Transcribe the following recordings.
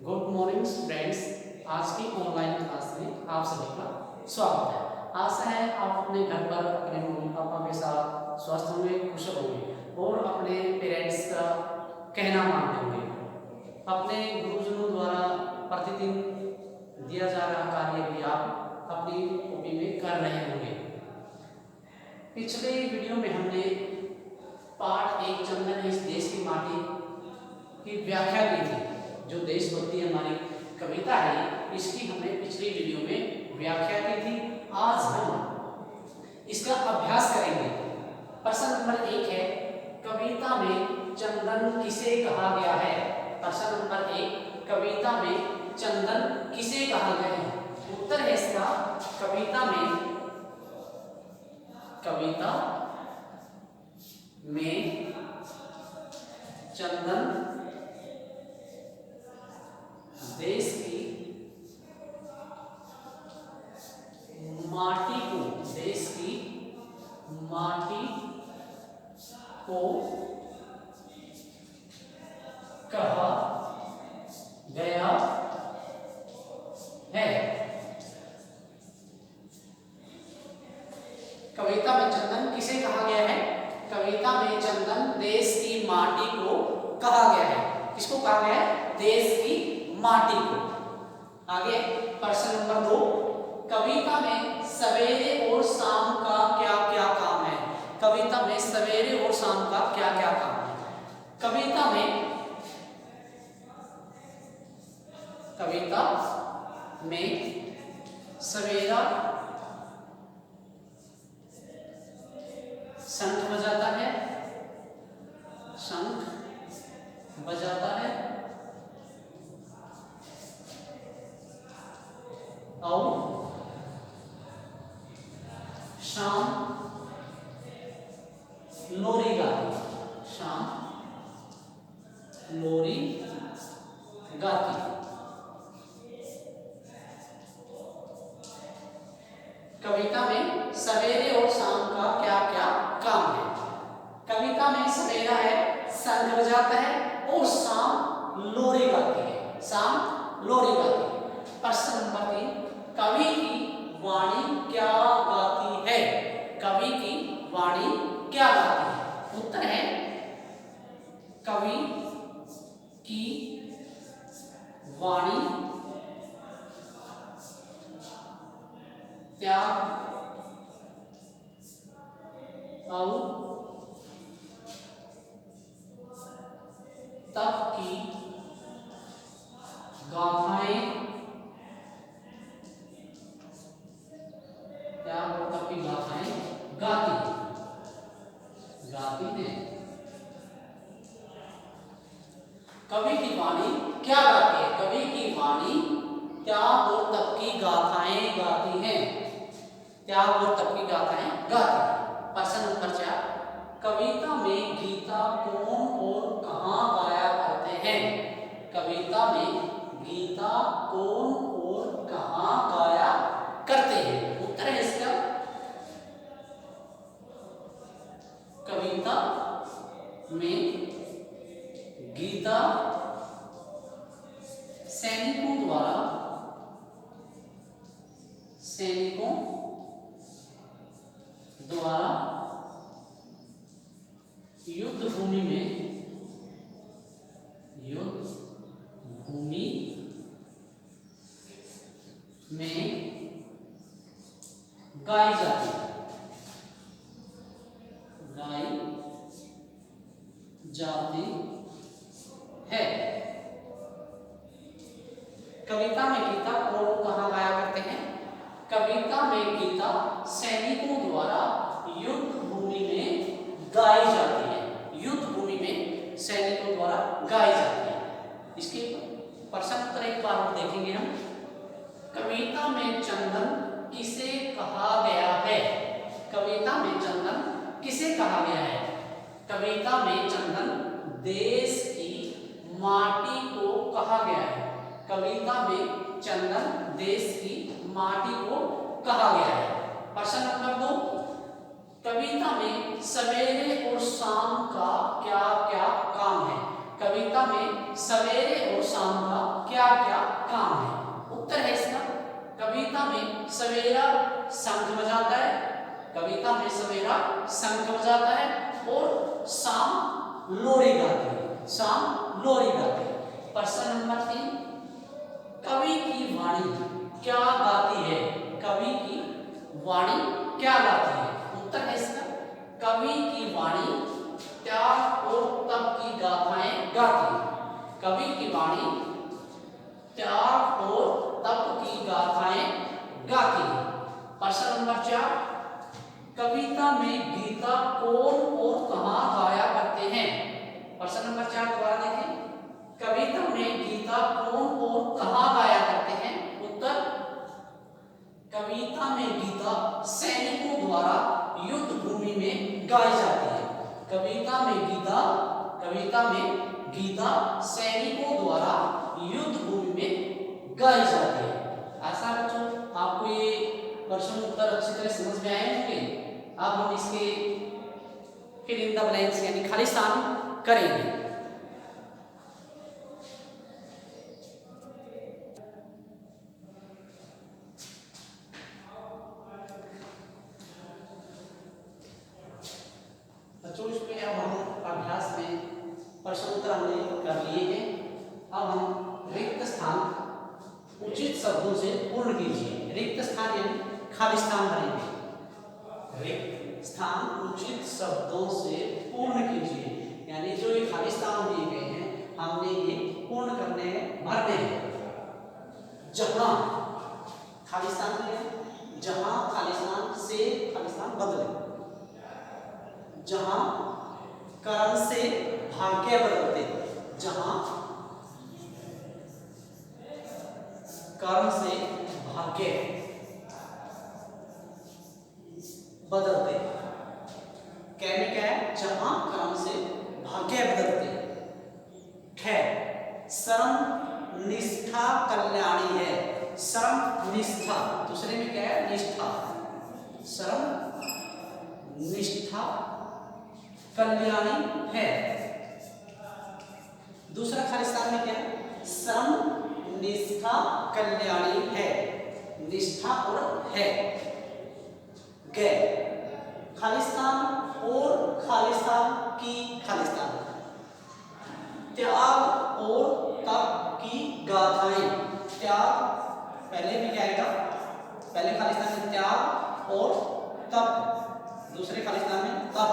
Good morning students. आज की online class में आप सभी का स्वागत है। आशा है आप अपने घर पर अपने मम्मी पापा के साथ स्वस्थ होंगे, खुश होंगे और अपने पेरेंट्स का कहना मानते होंगे। अपने गुरुजनों द्वारा प्रतिदिन दिया जा रहा कार्य भी आप अपनी कॉपी में कर रहे होंगे। पिछले वीडियो में हमने पार्ट 1 चंदन इस देश की माटी की व्याख्या की थी। जो देशभक्ति हमारी कविता है इसकी हमने पिछली वीडियो में व्याख्या की थी। आज हम इसका अभ्यास करेंगे। प्रश्न नंबर 1 है, कविता में चंदन किसे कहा गया है। प्रश्न नंबर 1, कविता में चंदन किसे कहा गया है। उत्तर है इसका, कविता में चंदन देश की माटी को कहा गया है। कविता में चंदन किसे कहा गया है। कविता में चंदन देश की माटी को कहा गया है। किसको कहा गया है? देश की माटी को। आगे प्रश्न नंबर 2, कविता में सवेरे और शाम का क्या क्या काम है। कविता में सवेरे और शाम का क्या क्या काम है। कविता में सवेरा शंख बजाता है और शाम लोरी गाती। कविता में सवेरे और शाम का क्या क्या काम है। कविता में सवेरा है, शंख बजाता है और शाम लोरी गाती है। प्रश्न नंबर 3, कवि की वाणी क्या गाती है। कवि की वाणी क्या गाती है। उत्तर है, कवि की वाणी त्याग और तप की गाथाएं गाती है। कवि की वाणी क्या गाती है। कवि की वाणी त्याग और तप की गाथाएं गाती है। प्रश्न नंबर 4, कविता में गीता कौन और कहां गाया करते हैं। कविता में गीता कौन और कहां गाया करते हैं। उत्तर है इसका, कविता में गीता सैनिकों द्वारा युद्ध भूमि में गाई जाती है। कविता में गीता कौन कहां गाया करते हैं। कविता में गीता सैनिकों द्वारा युद्ध भूमि में गाई जाती है। युद्ध भूमि में सैनिकों द्वारा गाई जाती है। इसके प्रश्न उत्तर एक बार और देखेंगे हम। कविता में चंदन किसे कहा गया है। कविता में चंदन किसे कहा गया है। कविता में चंदन देश की माटी को कहा गया है। कविता में चंदन देश की माटी को कहा गया है। प्रश्न नंबर 2, कविता में सवेरे और शाम का क्या क्या काम है। कविता में सवेरे और शाम का क्या क्या क्या काम है? उत्तर है इसका, कविता में सवेरा शंख बजाता है, कविता में सवेरा शंख बजाता है और शाम लोरी गाती है, शाम लोरी गाती है। प्रश्न नंबर 3, कवि की वाणी क्या गाती है? कवि की वाणी क्या गाती है? उत्तर है इसका, कवि की वाणी त्याग और तप की गाथाएं गाती है, कवि की वाणी त्याग और तप की गाथाएं गाती है। प्रश्न नंबर 4, कविता में गीता कौन और कहां गाया करते हैं? प्रश्न नंबर 4 दोबारा देखें, कविता में गीता कौन और कहां गाया करते हैं? उत्तर, कविता में गीता सैनिकों द्वारा युद्ध भूमि में गाई जाती है, कविता में गीता सैनिकों द्वारा युद्ध भूमि में गाई जाती है। आशा बच्चों आपको ये प्रश्न उत्तर अच्छी तरह समझ में आए होंगे। अब हम इसके फिल इन द ब्लैंक्स यानी खाली स्थान करेंगे। बच्चों इसमें अब हम अभ्यास में प्रश्न उत्तर हमने कर लिए हैं। अब हम रिक्त स्थान उचित शब्दों से पूर्ण कीजिए। रिक्त स्थान यानी खाली स्थान भरेंगे, रिक्त स्थान उचित शब्दों से पूर्ण कीजिए, यानी जो ये खाली स्थान दिए गए हैं हमने ये पूर्ण करने हैं, भरने हैं। जहां खाली स्थान दिए, जहां खाली स्थान से खाली स्थान बदले, जहां कर्म से भाग्य बदलते, जहां कर्म से भाग्य बदलते, कहने क्या है, जहां कर्म से भाग्य बदलते। श्रम निष्ठा कल्याणी है, श्रम निष्ठा, दूसरे में क्या है, निष्ठा, श्रम निष्ठा कल्याणी है। दूसरा खाली स्थान में क्या है, श्रम निष्ठा कल्याणी है, निष्ठा और है। गए खाली स्थान और खाली स्थान की खाली स्थान, त्याग और तप की गाथाएं, त्याग पहले में क्या आएगा, पहले खाली स्थान में त्याग और तप, दूसरे खाली स्थान में तप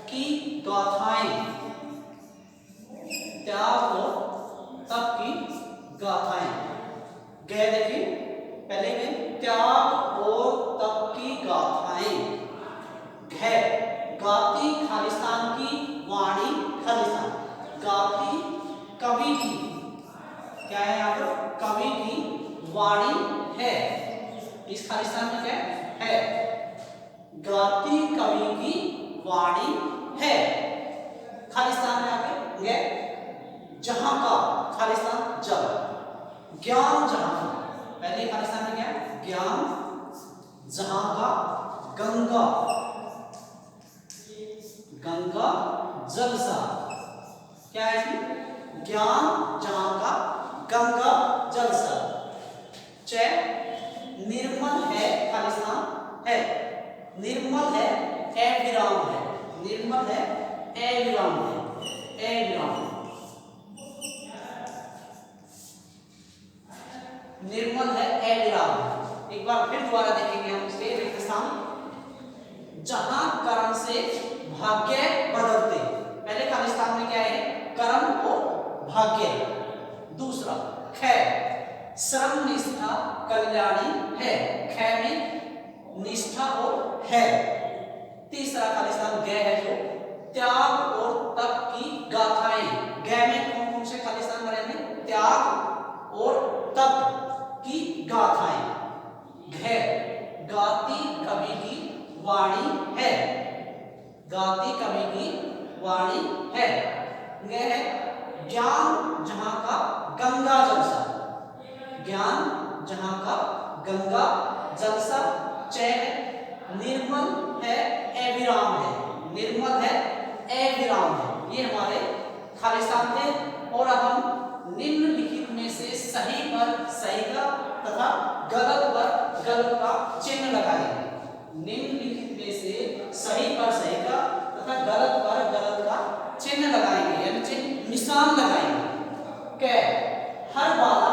की गाथाएं, त्याग और तप की गाथाएं। गए देखिए, पहले में त्याग और तप की गाथाएं, है गाती खाली स्थान की वाणी खाली स्थान, गाती कवि की, क्या है यहाँ पर, कवि की वाणी है, इस खाली स्थान में क्या है, गाती कवि की वाणी है। खाली स्थान में आगे गए, जहां का खाली स्थान जब, ज्ञान जहां का, पहले खाली स्थान में क्या है, ज्ञान जहां का, गंगा, गंगा जल सा, क्या है इसमें, ज्ञान जहां का, गंगा जल सा। निर्मल है खाली स्थान है, निर्मल है अविराम है, निर्मल है अविराम है, अविराम, निर्मल है अविराम। एक बार फिर दोबारा देखेंगे हम इसके रिक्त स्थान, जहां कर्म से भाग्य बदलते, पहले खाली स्थान में क्या है, कर्म और भाग्य। दूसरा ख, श्रम निष्ठा कल्याणी है, ख में निष्ठा और है। तीसरा खाली स्थान ग है जो त्याग और तप की गाथाएं, ग में कौन कौन से खाली स्थान बने हैं, त्याग और तप की गाथाएं। घ, गाती कवि की वाणी है, गाती कवि की वाणी है। ग है ज्ञान जहां का, गंगा जल सा, ज्ञान जहां का, गंगा जल सा। च निर्मल है अविराम है, निर्मल है अविराम है। ये हमारे खाली स्थान थे। और अब हम निम्नलिखित में से निशान लगाएंगे। कै हर बाला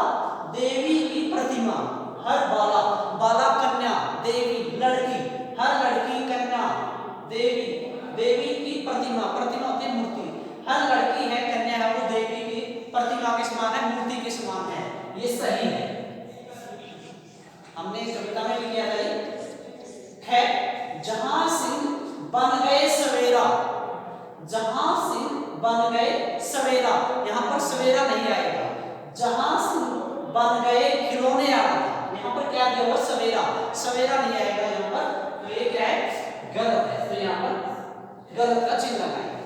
देवी की प्रतिमा, हर बाला, बाला कन्या, देवी लड़की, हर लड़की कन्या, देवी, देवी की प्रतिमा, प्रतिमा होती है मूर्ति, हर लड़की है कन्या है वो देवी की प्रतिमा के समान है, मूर्ति के समान है, ये सही है। हमने कविता में भी किया था ये। है जहां सिंह बन गए सवेरा, जहां सिंह बन गए सवेरा, यहां पर सवेरा नहीं आएगा, जहां सिंह बन गए खिलौने आना था, यहां पर क्या दिया हुआ सवेरा, सवेरा नहीं आएगा यहां पर, तो ये क्या है गलत है, तो यहां पर गलत का चिन्ह लगाएंगे।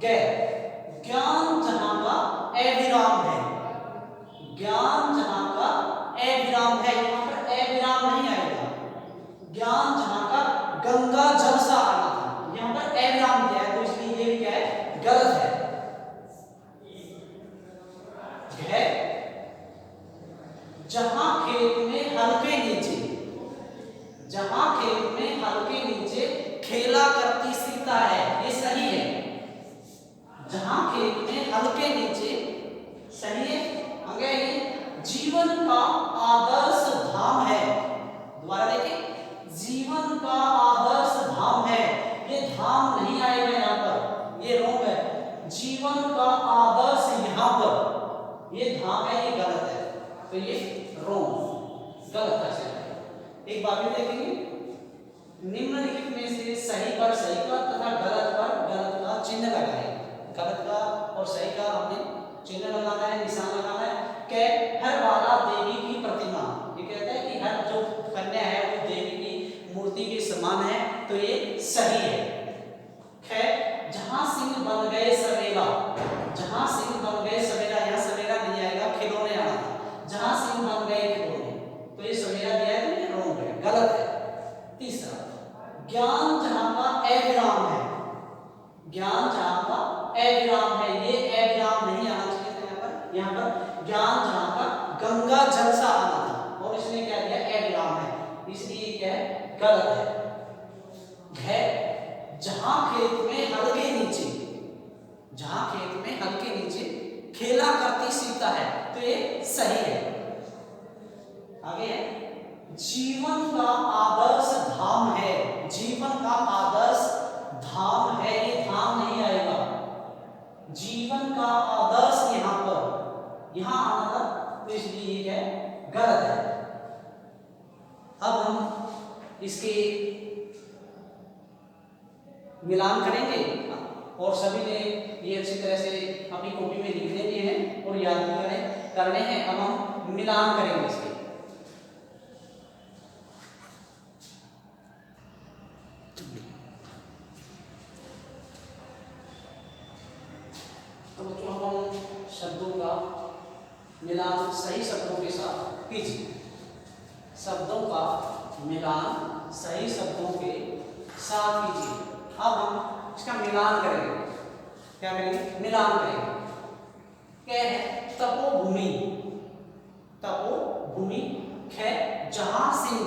गै ज्ञान जहां का अविराम है, ज्ञान जहां का अविराम है, यहां पर अविराम नहीं आएगा, ज्ञान जहां का गंगा जल सा आना था, यहां पर अविराम दिया है, तो इसलिए ये क्या है गलत है। है जहां खेत में हल्के नीचे, जहां खेत में हल्के नीचे खेला करती सीता है, ये सही है, जहां खेत में हल्के नीचे, सही है। आगे ये जीवन का आदर्श धाम है, दोबारा देखिए, जीवन का आदर्श धाम है, ये धाम नहीं आएगा यहां पर, ये रोंग है, जीवन का आदर्श यहां पर, ये धाम है, ये गलत है, तो ये रोंग गलत है। एक बात भी देखेंगे, निम्नलिखित में से सही पर सही का तथा गलत पर गलत का चिन्ह लगाएं, गलत का और सही का हमने चिन्ह लगाना है, निशान लगाना है। के हर बाला देवी की प्रतिमा, ये कहता है कि हर जो कन्या है वो देवी की मूर्ति के समान है, तो ये सही है। खैर जहां सिंह बन गए सवेरा, जहां सिंह बन गए सवेरा, यहां सवेरा नहीं आएगा, खिलौने आना था, जहां सिंह बन गए खिलौने, तो ये सवेरा दिया है, तो ये रोंग है, गलत है। तीसरा ज्ञान जहां का अविराम है, ज्ञान जहां का अविराम है, ये अविराम नहीं आना चाहिए था यहां पर, यहां पर ज्ञान जहां का गंगा जल सा आना था, और इसने क्या दिया अविराम है, इसलिए क्या है गलत है। जहां खेत में हल्के नीचे, जहां खेत में हल्के नीचे खेला करती सीता है, तो ये सही है। आगे है जीवन का आदर्श धाम है, जीवन का आदर्श धाम है, ये धाम नहीं आएगा, जीवन का आदर्श यहां पर, यहां आना था, तो इसलिए ये क्या है गलत है। अब हम इसके मिलान करेंगे और सभी ने ये अच्छी तरह से अपनी कॉपी में लिखने दिए हैं और याद भी करने हैं। अब हम मिलान करेंगे इसके। तो बच्चों हम शब्दों का मिलान सही शब्दों के साथ कीजिए, शब्दों का मिलान सही शब्दों के साथ कीजिए। अब हम इसका मिलान करेंगे, क्या करेंगे मिलान करेंगे। क्या है तपोभूमि, तपोभूमि, ख जहां सिंह,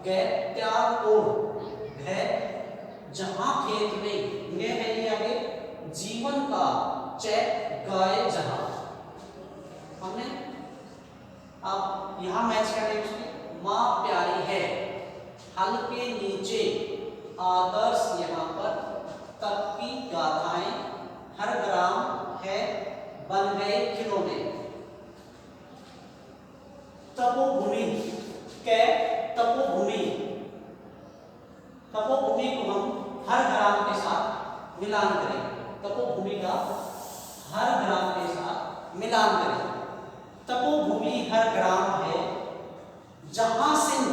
ग त्याग और, घ जहां खेत में, ये है ये आगे जीवन का, च गाय जहां, हमने अब यहां मैच करेंगे उसमें, मां प्यारी है, हल्के नीचे, आदर्श यहां पर, तप की गाथाएं, हर ग्राम है, बन गए खिलौने। तपोभूमि, कै तपोभूमि, तपोभूमि को हम हर ग्राम के साथ मिलान करें, तपोभूमि का हर ग्राम के साथ मिलान करें। तपोभूमि हर ग्राम है, जहां सिंह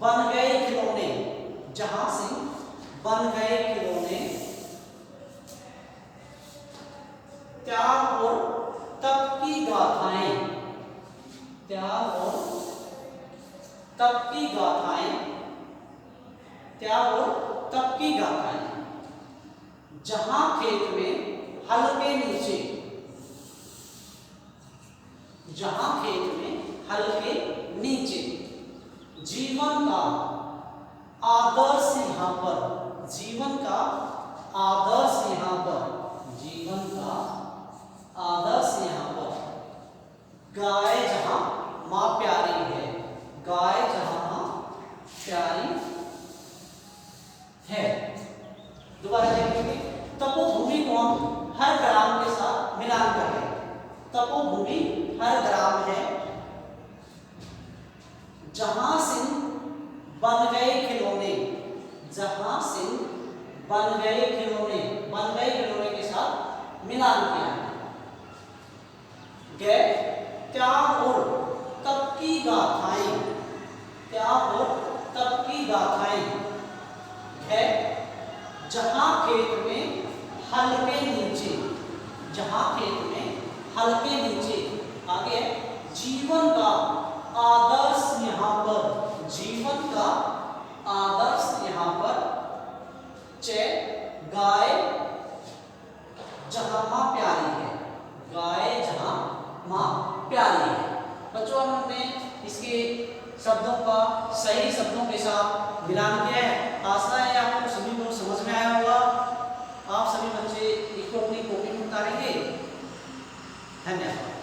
बन गए खिलौने, जहां सिंह बन गए खिलौने, त्याग और तप की गाथाएं, त्याग और तप की गाथाएं, त्याग और तप की गाथाएं, जहां खेत में हल्के नीचे, जहां खेत में हल्के नीचे, जीवन का आदर्श यहां पर, जीवन का आदर्श यहां पर, जीवन का हर ग्राम के साथ मिलान करें। तपोभूमि हर ग्राम है जहां सिंह बन गए खिलौने, जहां सिंह बन गए खिलौने, बन गए खिलौने के साथ मिलान किया है। त्याग और तप की गाथाएं, त्याग और तप की गाथाएं है जहां खेत में हल के नीचे, जहां खेत में हल के नीचे। आगे जीवन का आदर्श यहां पर, जीवन का आदर्श यहां पर। गाय जहां मां प्यारी है, गाय जहां मां प्यारी है। बच्चों हमने इसके शब्दों का सही शब्दों के साथ मिलान किया है। आशा है आपको सभी को समझ में आया होगा। आप सभी बच्चे इसको अपनी कॉपी में उतारेंगे। धन्यवाद।